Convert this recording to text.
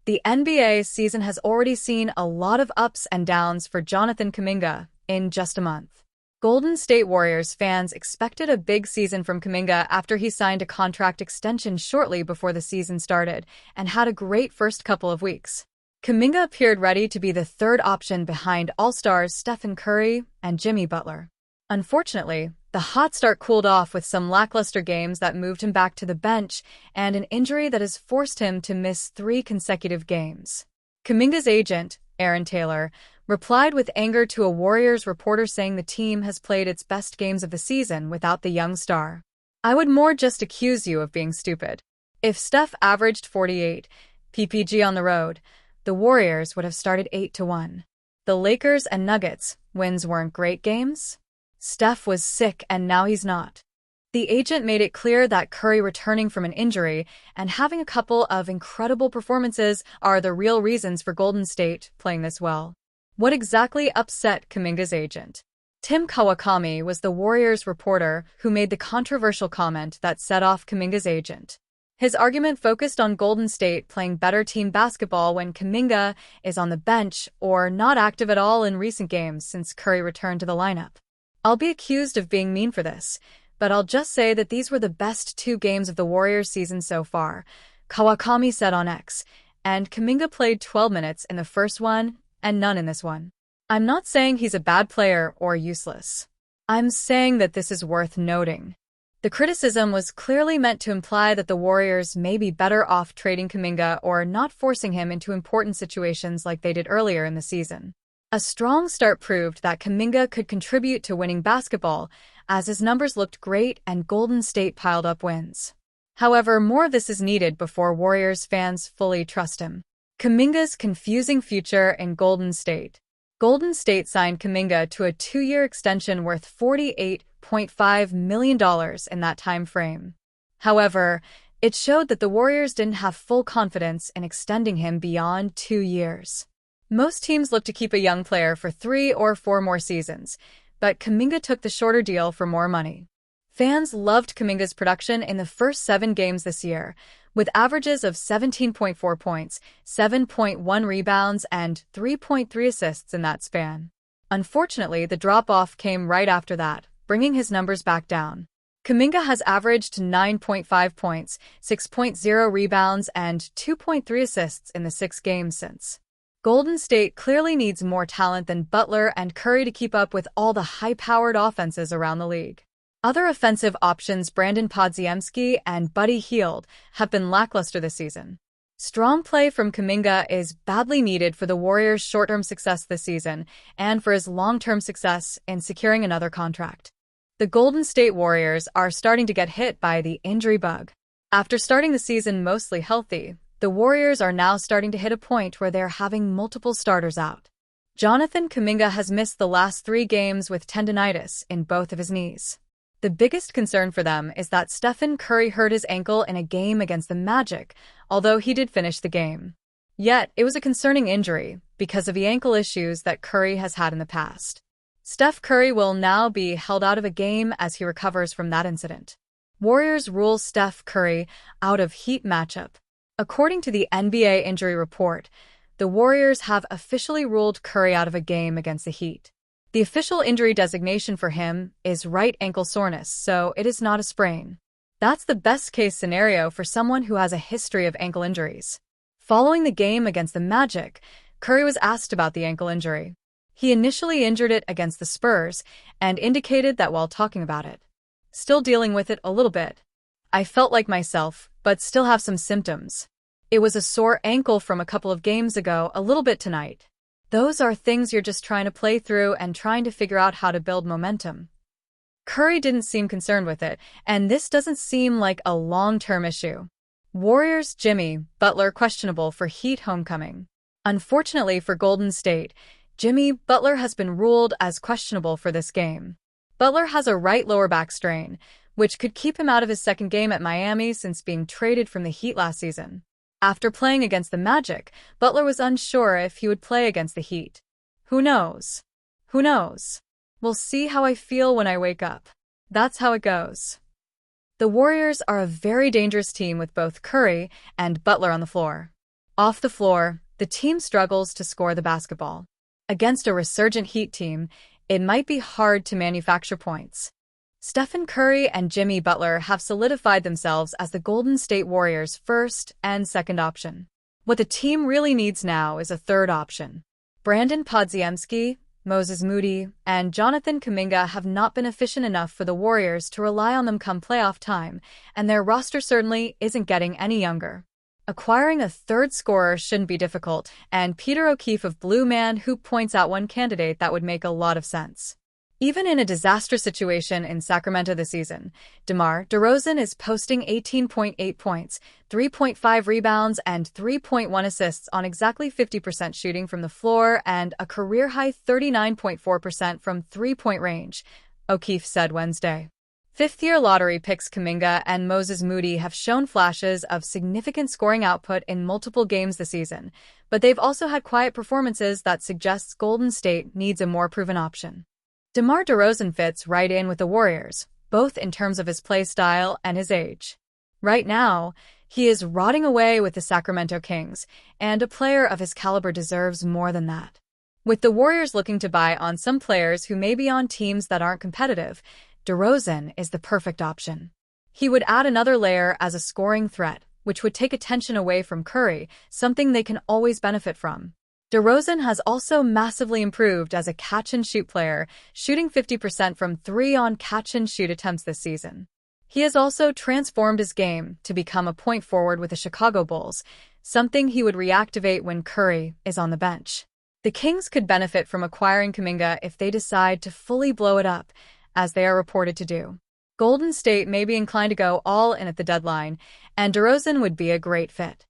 The NBA season has already seen a lot of ups and downs for Jonathan Kuminga in just a month. Golden State Warriors fans expected a big season from Kuminga after he signed a contract extension shortly before the season started and had a great first couple of weeks. Kuminga appeared ready to be the third option behind All-Stars Stephen Curry and Jimmy Butler. Unfortunately, the hot start cooled off with some lackluster games that moved him back to the bench and an injury that has forced him to miss 3 consecutive games. Kuminga's agent, Aaron Taylor, replied with anger to a Warriors reporter saying the team has played its best games of the season without the young star. "I would more just accuse you of being stupid. If Steph averaged 48 ppg on the road, the Warriors would have started 8-1. The Lakers and Nuggets wins weren't great games. Steph was sick and now he's not." The agent made it clear that Curry returning from an injury and having a couple of incredible performances are the real reasons for Golden State playing this well. What exactly upset Kuminga's agent? Tim Kawakami was the Warriors reporter who made the controversial comment that set off Kuminga's agent. His argument focused on Golden State playing better team basketball when Kuminga is on the bench or not active at all in recent games since Curry returned to the lineup. "I'll be accused of being mean for this, but I'll just say that these were the best 2 games of the Warriors season so far," Kawakami said on X, and Kuminga played 12 minutes in the first one and none in this one. "I'm not saying he's a bad player or useless. I'm saying that this is worth noting." The criticism was clearly meant to imply that the Warriors may be better off trading Kuminga or not forcing him into important situations like they did earlier in the season. A strong start proved that Kuminga could contribute to winning basketball, as his numbers looked great and Golden State piled up wins. However, more of this is needed before Warriors fans fully trust him. Kuminga's confusing future in Golden State. Golden State signed Kuminga to a 2-year extension worth $48.5 million in that time frame. However, it showed that the Warriors didn't have full confidence in extending him beyond 2 years. Most teams look to keep a young player for 3 or 4 more seasons, but Kuminga took the shorter deal for more money. Fans loved Kuminga's production in the first 7 games this year, with averages of 17.4 points, 7.1 rebounds, and 3.3 assists in that span. Unfortunately, the drop-off came right after that, bringing his numbers back down. Kuminga has averaged 9.5 points, 6.0 rebounds, and 2.3 assists in the 6 games since. Golden State clearly needs more talent than Butler and Curry to keep up with all the high-powered offenses around the league. Other offensive options, Brandon Podziemski and Buddy Hield, have been lackluster this season. Strong play from Kuminga is badly needed for the Warriors' short-term success this season and for his long-term success in securing another contract. The Golden State Warriors are starting to get hit by the injury bug. After starting the season mostly healthy, the Warriors are now starting to hit a point where they're having multiple starters out. Jonathan Kuminga has missed the last 3 games with tendonitis in both of his knees. The biggest concern for them is that Stephen Curry hurt his ankle in a game against the Magic, although he did finish the game. Yet, it was a concerning injury because of the ankle issues that Curry has had in the past. Steph Curry will now be held out of a game as he recovers from that incident. Warriors rule Steph Curry out of Heat matchup. According to the NBA injury report, the Warriors have officially ruled Curry out of a game against the Heat. The official injury designation for him is right ankle soreness, so it is not a sprain. That's the best-case scenario for someone who has a history of ankle injuries. Following the game against the Magic, Curry was asked about the ankle injury. He initially injured it against the Spurs and indicated that while talking about it, "Still dealing with it a little bit. I felt like myself, but still have some symptoms. It was a sore ankle from a couple of games ago, a little bit tonight." Those are things you're just trying to play through and trying to figure out how to build momentum. Curry didn't seem concerned with it, and this doesn't seem like a long-term issue. Warriors Jimmy Butler questionable for Heat homecoming. Unfortunately for Golden State, Jimmy Butler has been ruled as questionable for this game. Butler has a right lower back strain, which could keep him out of his second game at Miami since being traded from the Heat last season. After playing against the Magic, Butler was unsure if he would play against the Heat. Who knows? Who knows? We'll see how I feel when I wake up. That's how it goes. The Warriors are a very dangerous team with both Curry and Butler on the floor. Off the floor, the team struggles to score the basketball. Against a resurgent Heat team, it might be hard to manufacture points. Stephen Curry and Jimmy Butler have solidified themselves as the Golden State Warriors' first and second option. What the team really needs now is a third option. Brandon Podziemski, Moses Moody, and Jonathan Kuminga have not been efficient enough for the Warriors to rely on them come playoff time, and their roster certainly isn't getting any younger. Acquiring a third scorer shouldn't be difficult, and Peter O'Keefe of Blue Man Hoop points out one candidate that would make a lot of sense. Even in a disastrous situation in Sacramento this season, Demar Derozam is posting 18.8 points, 3.5 rebounds, and 3.1 assists on exactly 50% shooting from the floor and a career-high 39.4% from three-point range, O'Keefe said Wednesday. Fifth-year lottery picks Kuminga and Moses Moody have shown flashes of significant scoring output in multiple games this season, but they've also had quiet performances that suggests Golden State needs a more proven option. DeMar DeRozan fits right in with the Warriors, both in terms of his play style and his age. Right now, he is rotting away with the Sacramento Kings, and a player of his caliber deserves more than that. With the Warriors looking to buy on some players who may be on teams that aren't competitive, DeRozan is the perfect option. He would add another layer as a scoring threat, which would take attention away from Curry, something they can always benefit from. DeRozan has also massively improved as a catch-and-shoot player, shooting 50% from three on catch-and-shoot attempts this season. He has also transformed his game to become a point forward with the Chicago Bulls, something he would reactivate when Curry is on the bench. The Kings could benefit from acquiring Kuminga if they decide to fully blow it up, as they are reported to do. Golden State may be inclined to go all in at the deadline, and DeRozan would be a great fit.